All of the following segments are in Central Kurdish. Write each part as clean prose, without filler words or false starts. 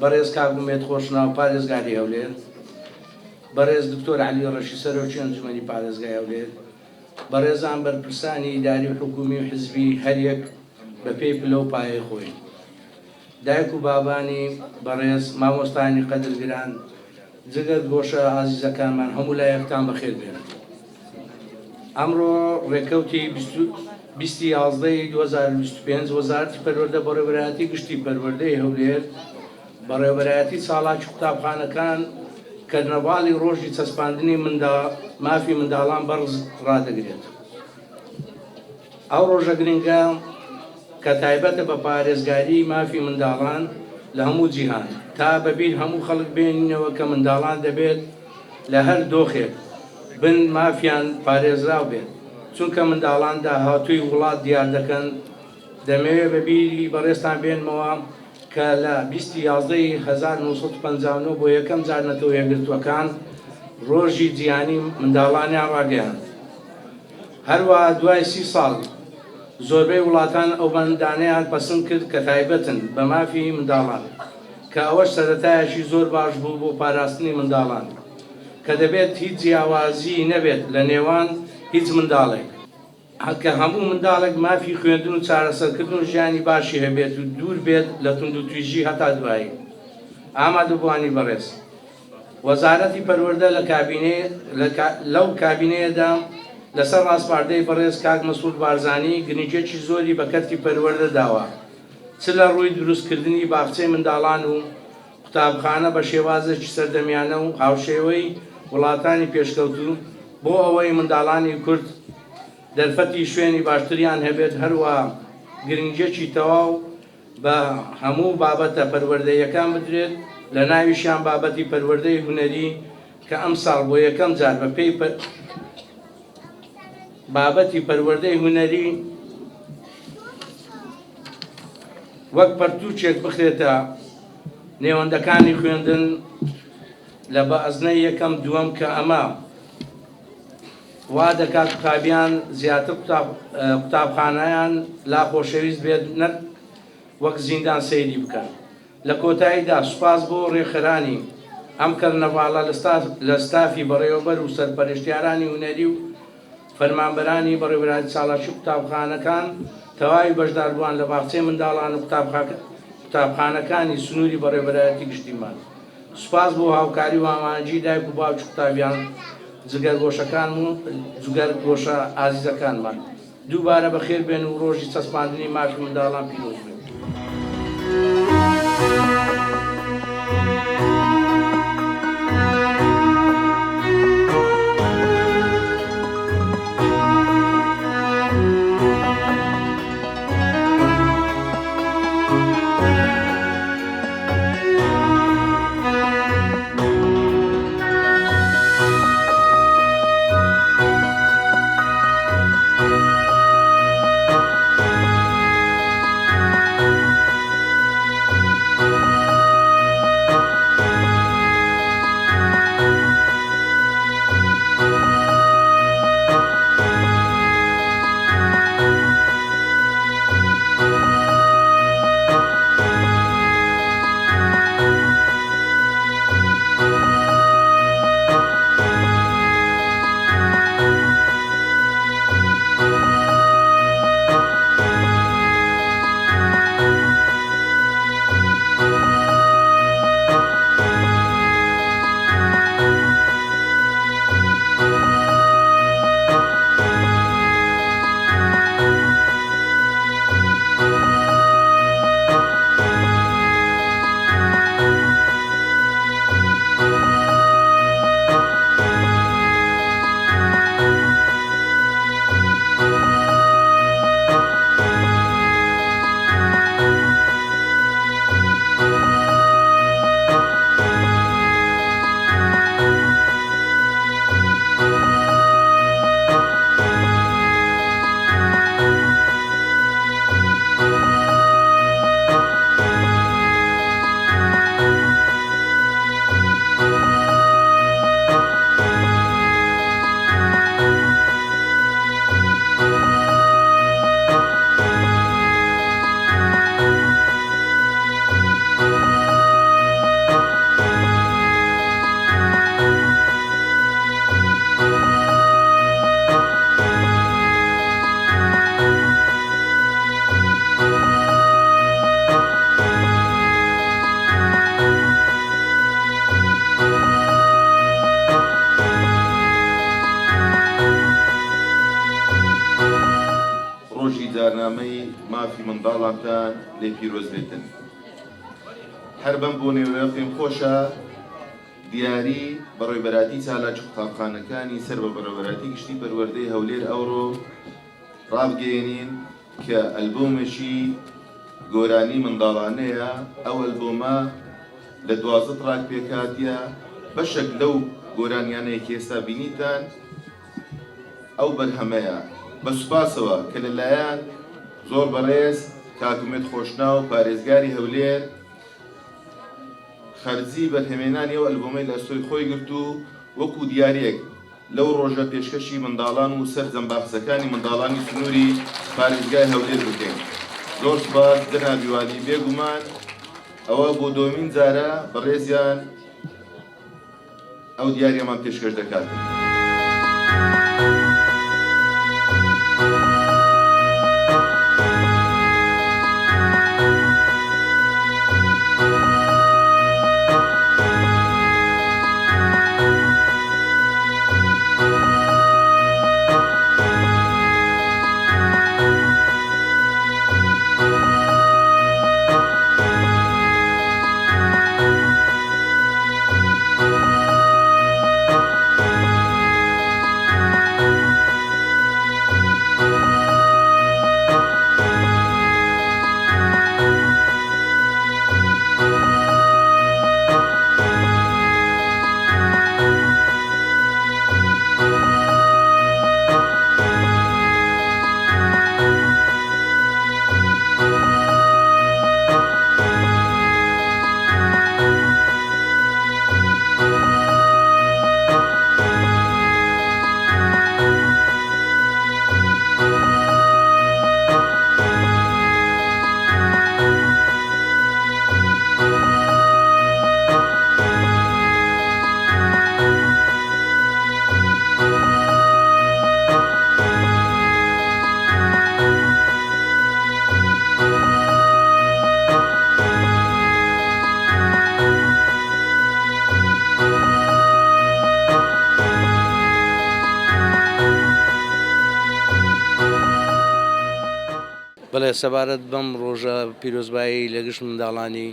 بەڕێز کاگومێت خۆشناو پارێزگاری هەولێر، بەڕێز دکتۆر عەلی ڕەشی سەرۆکی ئەنجومەنی پارێزگای هەولێر، بەڕێزان بەرپرسانی ئیداری و حکومی و حزبی هەریەک بە پێی پلە و پایەی خۆی، دایک و بابانی بەڕێز مامۆستانی قەدرگران، جگەر گۆشە ئازیزەکانمان هەموو لایەکتان بەخێر بێن. ئەمڕۆ ڕێکەوتی 20/11/2025 وەزارەتی پەروەردە بەڕێوەبەرایەتی گشتی پەروەردەی هەولێر بەڕێوەبەرایەتی ساڵاتی قوتابخانەکان کەرنەڤاڵی ڕۆژی چەسپاندنی مافی منداڵان بەڕز ڕادەگرێت. ئەو ڕۆژە گرنگە کە تایبەتە بە پارێزگاری مافی منداڵان لە هەموو جیهان، تا بەبیر هەموو خەڵک بێنینەوە کە منداڵان دەبێت لە هەر دۆخێک بن مافیان پارێزراو بێت، چونکە منداڵان داهاتووی وڵات دیار دەکەن. دەمەوێت بەبیری بەڕێستان بێنمەوە کە لە 20/11/1959 بۆ یەکەم جار نەتەوە یەکگرتووەکان ڕۆژی جیهانی منداڵانیان ڕاگەیاند. هەروەها دوای 30 ساڵ زۆربەی وڵاتان ئەو بەندانەیان پەسەند کرد کە تایبەتن بە مافی منداڵان، کە ئەوەش سەرەتایەکی زۆر باش بوو بۆ پاراستنی منداڵان، کە دەبێت هیچ جیاوازی نەبێت لە نێوان هیچ منداڵێک، کە هەموو منداڵێک مافی خوێندن و چارەسەرکردن و ژیانی باشی هەبێت و دوور بێت لە توندوتیژی هەتا دوایی. ئامادەبوانی بەڕێز، وەزارەتی پەروەردە لەو کابینەیەدا لەسەر ڕاستپاردەی بەڕێز کاک مەسعود بارزانی گرنگێکی زۆری بە کەرتی پەروەردە داوە، چ لە ڕووی دروستکردنی باخچەی منداڵان و قوتابخانە بە شێوازێکی سەردەمیانە و هاوشێوەی وڵاتانی پێشکەوتوو بۆ ئەوەی منداڵانی کورد دەرفەتی شوێنی باشتریان هەبێت. هەروە گرنگێکی تەواو بە هەموو بابەتە پەروەردەیەکان بدرێت، لە ناویشیان بابەتی پەروەردەی هونەری کە ئەم ساڵ بۆ یەکەم جار بە پێی بابەتی پەروەردەی هونەری وەک پەرتووچێک بخرێتە نێوەندەکانی خوێندن لە بەئەزنەی یەکەم دووەم، کە ئەمە وا دەکات قوتابیان زیاتر قوتابخانەیان لا خۆشەویست بێت، نەک وەک زیندان سەیری بکەن. لە کۆتاییدا سوپاس بۆ ڕێکخرانی ئەم کەرنەڤاڵە لە ستافی بەڕێوەبەر و سەرپەرشتیارانی هونەری و فەرمانبەرانی بەڕێوەبەرایەتی ساڵاتی قوتابخانەکان تەواوی بەشداربووان لە باخچەی منداڵان و قوتابخانەکانی سنووری بەڕێوەبەرایەتی گشتیمان. سوپاس بۆ هاوکاری و ئامانجی دایک و باوکی قوتابیان، جگەرگۆشەکان و جگەرگۆشە ئازیزەکانمان. دووبارە بەخێر بێن و ڕۆژی چەسپاندنی مافی منداڵان پیرۆز بێت. بەرنامەی مافی منداڵانتان لێ پیرۆز بێتن. هەر بەم بۆ نێوەیە پێم خۆشە دیاری بەڕێوەبەراتی چالاک قوتابخانەکانی سەر بە بەڕێوەبەراتی گشتی پەروەردەی هەولێر ئەوڕۆ ڕابگەێنین کە ئەلبۆمێکی گۆرانی منداڵانەیە. ئەو ئەلبۆمە لە 12 تراک پێکاتیە، بەشێک لەو گۆرانیانەیە کە ئێستا بینیتان ئەو بەرهەمەیە. بە سوپاسەوە کە لەلایەن زۆر بەڕێز کاکومێت خۆشناو پارێزگاری هەولێر خەرجی بەرهەمێنانی ئەو ئەلبۆمەی لە ئەستۆی خۆی گرت و وەکو دیارێک لەو ڕۆژە پێشکەشی منداڵان و سەر جەمباخچەکانی منداڵانی سنووری پارێزگای هەولێر بکەین. زۆر سوپاس جەنابیوالی. بێگومان ئەوە بۆ دومین جارە بەڕێزیان ئەو دیاریەمان پێشکەش دەکات. بەڵێ سەبارەت بەم ڕۆژە پیرۆزبایی لە گشت منداڵانی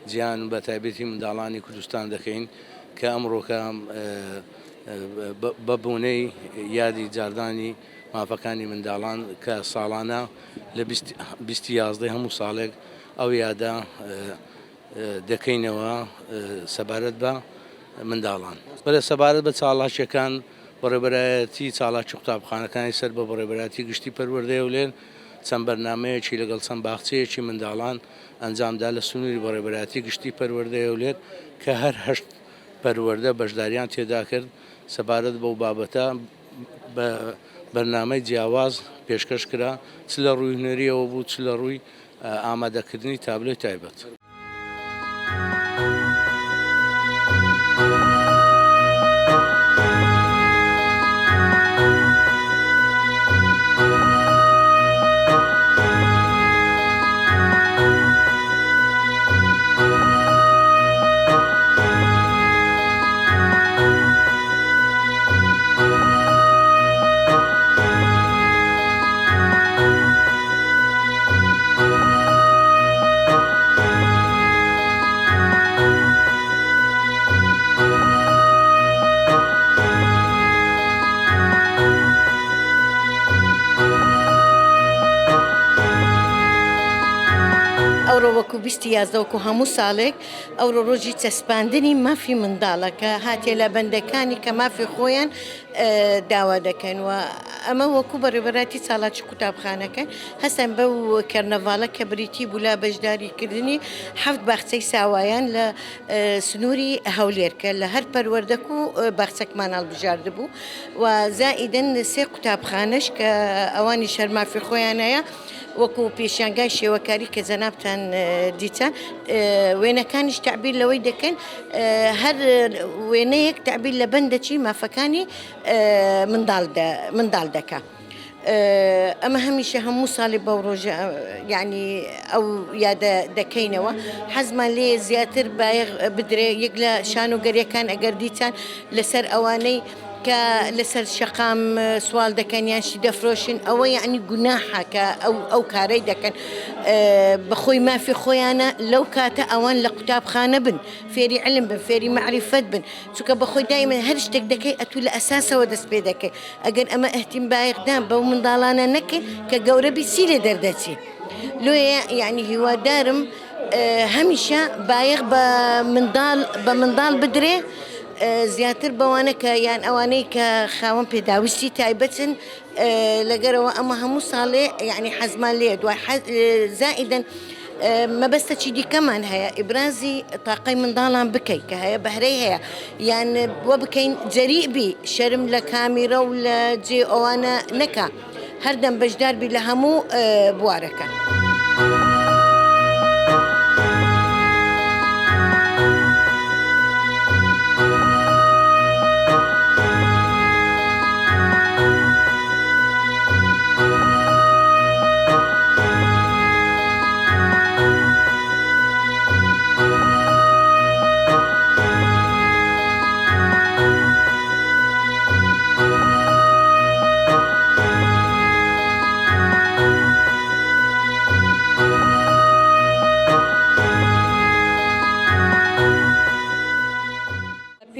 جیان بە تایبەتی منداڵانی کوردستان دەکەین کە ئەمڕۆکە بەبوونەی یادی جاردانی مافەکانی منداڵان کە ساڵانە لە 2011 هەموو ساڵێک ئەو یادە دەکەینەوە سەبارەت بە منداڵان. بەڵێ سەبارەت بە چاڵاکیەکان بەڕێوەبەرایەتی چاڵاکی قوتابخانەکانی سەر بە بەڕێوەبەراتی گشتی پەروەردەی هەولێر چەند بەرنامەیەکی لەگەڵ چەند باخچەیەکی منداڵان ئەنجامدا لە سنووری بەڕێوەبەراتی گشتی پەروەردەی هەولێر کە هەر 8 پەروەردە بەشداریان تێدا کرد سەبارەت بەو بابەتە بە بەرنامەی جیاواز پێشکەش کرا، چ لە ڕووی هونەریەوە بوو، چ لە ڕووی ئامادەکردنی تابلۆی تایبەت. ئەوڕۆ وەکو 2011 وەکو هەموو ساڵێک ئەوڕۆ ڕۆژی چەسپاندنی مافی منداڵە کە هاتیە لە بەندەکانی کە مافی خۆیان داوا دەکەن و ئەمە وەکو بەڕێوەبەراتی چالاکی قوتابخانەکەن هەستن بەو کەرنەڤاڵە کە بریتی بوو لە بەشداریکردنی 7 باخچەی ساوایان لە سنووری هەولێر کە لە هەر پەروەردەک و باخچەکمان هەڵبژاردە بوو و زائیدەن 3 قوتابخانەش کە ئەوانی شەرمافی خۆیانەیە وەکو پێشیانگای شێوەکاری کە جەنابتان دیتە وێنەکانیش تعبیر لەوەی دەکەن هەر وێنەیەک تعبیر لە بەندەچی مافەکانی منداڵ دەکە. ئەمە هەمیشە هەموو ساڵی بەو ڕۆژە یعنی ئەو یادە دەکەینەوە. حەزمان لێ زیاتر بایەغ بدرێ یەک لە شان و گەریەکان ئەگەر دیتان لەسەر ئەوانەی کە لەسەر شەقام سوال دەکەن یانشی دەفرۆشن ئەوە یعنی گوناحە کە ئەو کارەی دەکەن بەخۆی مافی خۆیانە لەو کاتە ئەوان لە قوتابخانە بن فێری علم بن فێری معرفەت بن چونکە بەخۆی دایمە هەر شتێک دەکەی ئەتوو لە ئەساسەوە دەست پێ دەکەی ئەگەر ئەمە ئەهتیم بایەقدان بەو منداڵانە نەکەین کە گەورە بیسی لێ دەردەچی لۆیە یعنی هیوادارم هەمیشە بایەق بە منداڵ بدرێ زیاتر بەوانە کە یان ئەوانەی کە خاوەن پێداویستی تایبەتن لەگەرەوە ئەمە هەموو ساڵێ یعنی حەزمان لێ دوای زائیدەن مەبەستە چی دیکەمان هەیە ئیبرازی تاقەی منداڵان بکەیت کە هەیە بەهرەی هەیە یان وە بکەین جەریبی شەرم لە کامیرە و لە جێ ئەوانە نەکا هەردەم بەشداربی لە هەموو بوارەکە.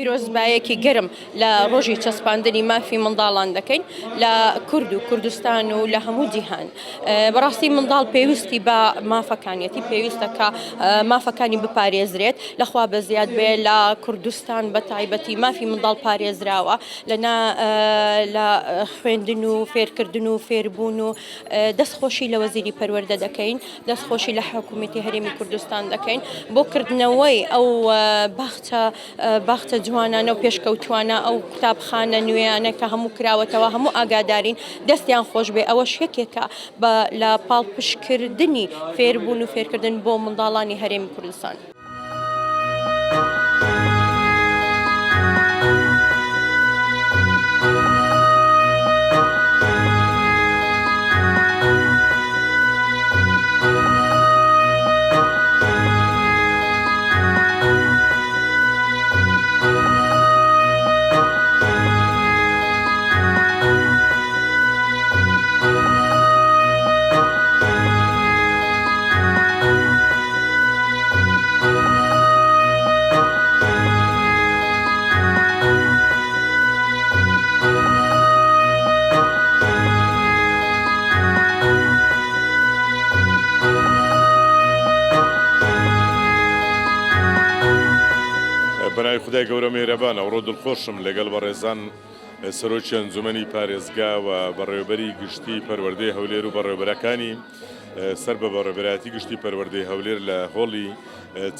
پیرۆزبایەکی گەرم لە ڕۆژی چەسپاندنی مافی منداڵان دەکەین لە کورد و کوردستان و لە هەموو جیهان بەڕاستی منداڵ پێویستی بە مافەکانیەتی پێویستە کە مافەکانی بپارێزرێت لەخوا بە زیاد بێ لە کوردستان بە تایبەتی مافی منداڵ پارێزراوە لە خوێندن و فێرکردن و فێربوون و دەستخۆشی لە وەزیری پەروەردە دەکەین دەستخۆشی لە حکوومەتی هەرێمی کوردستان دەکەین بۆ کردنەوەی ئەو باخچە جوانانە و پێشکەوتوانە ئەو قوتابخانە نوێیانە کە هەموو کراوەتەوە هەموو ئاگادارین دەستیان خۆش بێ ئەوەش یەکێکە لە پاڵپشکردنی فێربوون و فێرکردن بۆ منداڵانی هەرێمی کوردستان. بەناوی خودای گەورە مێرەبانە ئەوڕۆ دڵخۆشم لەگەڵ بەڕێزان سەرۆکی ئەنجومەنی پارێزگا و بەڕێوەبەری گشتی پەروەردەی هەولێر و بەڕێوەبەرەکانی سەر بە بەڕێوەبەراتی گشتی پەروەردەی هەولێر لە هۆڵی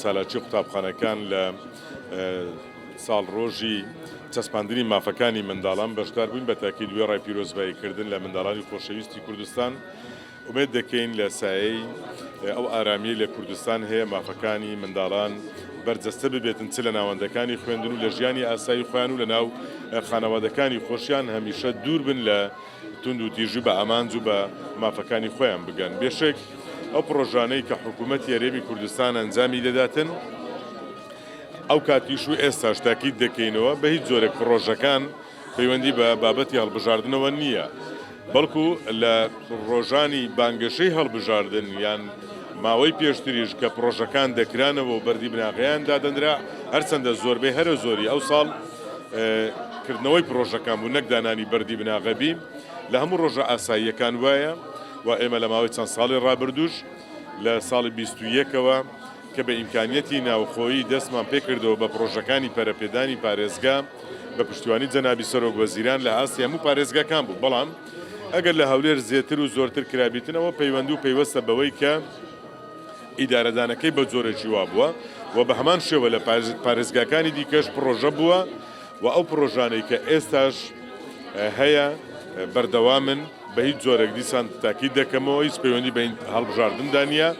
چالاکی قوتابخانەکان لە ساڵ ڕۆژی چەسپاندنی مافەکانی منداڵان بەشدار بووین بە تاکید دوێ ڕای پیرۆزباییکردن لە منداڵانی خۆشەویستی کوردستان ئومێد دەکەین لە سایەی ئەو ئارامیە لە کوردستان هەیە مافەکانی منداڵان بەرجەستە ببێتن چ لە ناوەندەکانی خوێندن و لە ژیانی ئاسایی خۆیان و لە ناو خانەوادەکانی خۆشیان هەمیشە دوور بن لە تند و تیژی بە ئامانج و بە مافەکانی خۆیان بگەن بێشێک ئەو پرۆژانەی کە حکوومەتی هەرێمی کوردستان ئەنجامی دەداتن ئەو کاتیش و ئێستاش تاکید دەکەینەوە بە هیچ جۆرێک پرۆژەکان پەیوەندی بە بابەتی هەڵبژاردنەوە نییە بەڵکو لە ڕۆژانی بانگەشەی هەڵبژاردن یان ماوەی پێشتریش کە پرۆژەکان دەکرانەوە و بەردی بناغیان دادەنرا هەرچەندە زۆربەی هەرە زۆری ئەو ساڵ کردنەوەی پرۆژەکان بوو نەکدانانی بەردی بناغەبی لە هەموو ڕۆژە ئاساییەکان وایە و ئێمە لە ماوەی چەند ساڵی ڕابردوش لە ساڵی 21ەوە کە بە ئیمکانیەتی ناوخۆیی دەستمان پێکردەوە بە پرۆژەکانی پەرەپێدانی پارێزگا بە پشتیوانی جەنابی سەرۆک وەزیران لە ئاسیا هەموو پارێزگاکان بوو بەڵام ئەگەر لە هەولێر زیاتر و زۆرتر کرابیتنەوە پەیوەند و پەیوەستە بەوەی کە ئیدارەدانەکەی بە جۆرەکی وا بووە و بە هەمان شێوە لە پارێزگاکانی دیکەش پرۆژە بووە و ئەو پرۆژانەی کە ئێستاش هەیە بەردەوامن بە هیچ جۆرەك دیسان تاکید دەکەمەوە هیچ پەیوەندی بە هەڵبژاردندا نیە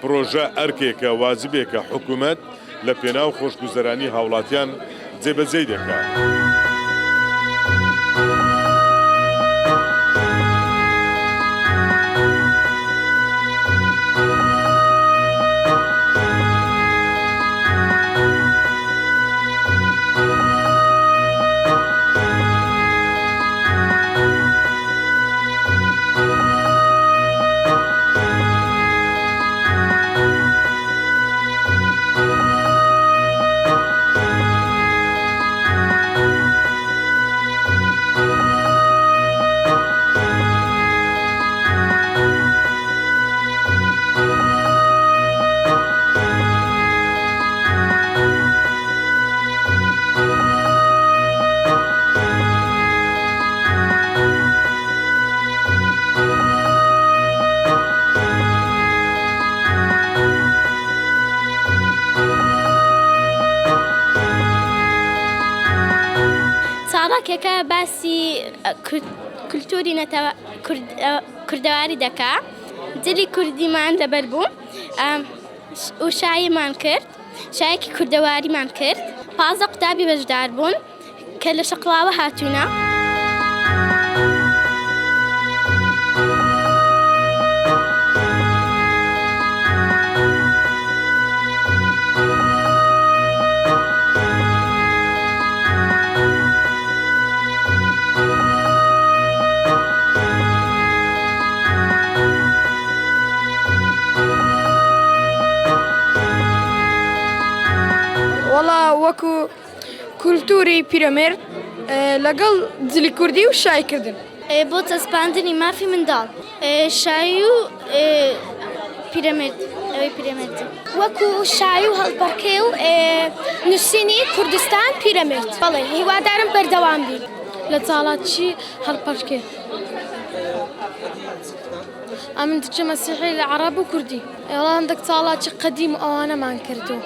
پرۆژە ئەرکێکە واجبێکە حکوومەت لە پێناو خۆشگوزەرانی هاوڵاتیان جێبەجێ دەکات. یەکێکە باسی کولتوری کوردەواری دەکا جلی کوردیمان لەبەر بوو و شایمان کرد شایەکی کوردەواریمان کرد 15 قوتابی بەشدار بوون کە لە شەقڵاوە هاتوونە. وەڵا وەکو کولتوری پیرەمێرد لەگەڵ جلی کوردی و شایکردن بۆ چەسپاندنی مافی منداڵ شایی و پیرەمێرد ئەوەی پیرەمێرد وەکو شایی و هەڵپەڕکێ و نووسینی کوردستان پیرەمێرد بەڵێ هیوادارم بەردەوام بین لە چاڵاتی هەڵپەڕکێ ئەمن دچە مەسیحی لە عەرەب و کوردی ئێڵا هەندێک چاڵاتی قەدیم ئەوانەمان کردو.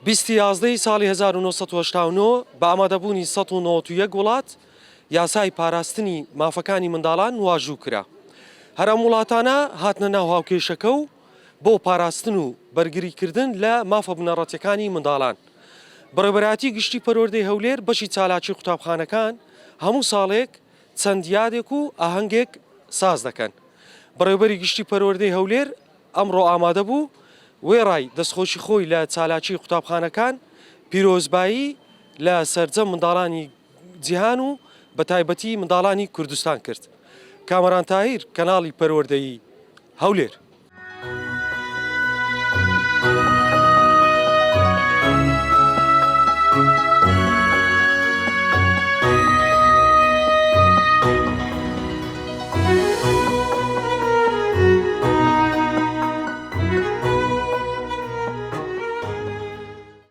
بیستی یازدەی ساڵی 1970 بە ئامادەبوونی 191 وڵات یاسای پاراستنی مافەکانی منداڵان واژوو کرا. هەرم وڵاتانە هاتنە ناو هاوکێشەکە و بۆ پاراستن و بەرگریکردن لە مافە بنەڕەتیەکانی منداڵان. بەڕێوەبەراتی گشتی پەروەردەی هەولێر بەشی چالاکی قوتابخانەکان هەموو ساڵێک چەند یادێک و ئاهەنگێک ساز دەکەن. بەڕێوەبەری گشتی پەروەردەی هەولێر ئەمڕۆ ئامادە بوو وێڕای دەستخۆشی خۆی لە چالاکی قوتابخانەکان پیرۆزبایی لە سەرجەم منداڵانی جیهان و بە تایبەتی منداڵانی کوردستان کرد. کامەران تاهیر کەناڵی پەروەردەیی هەولێر.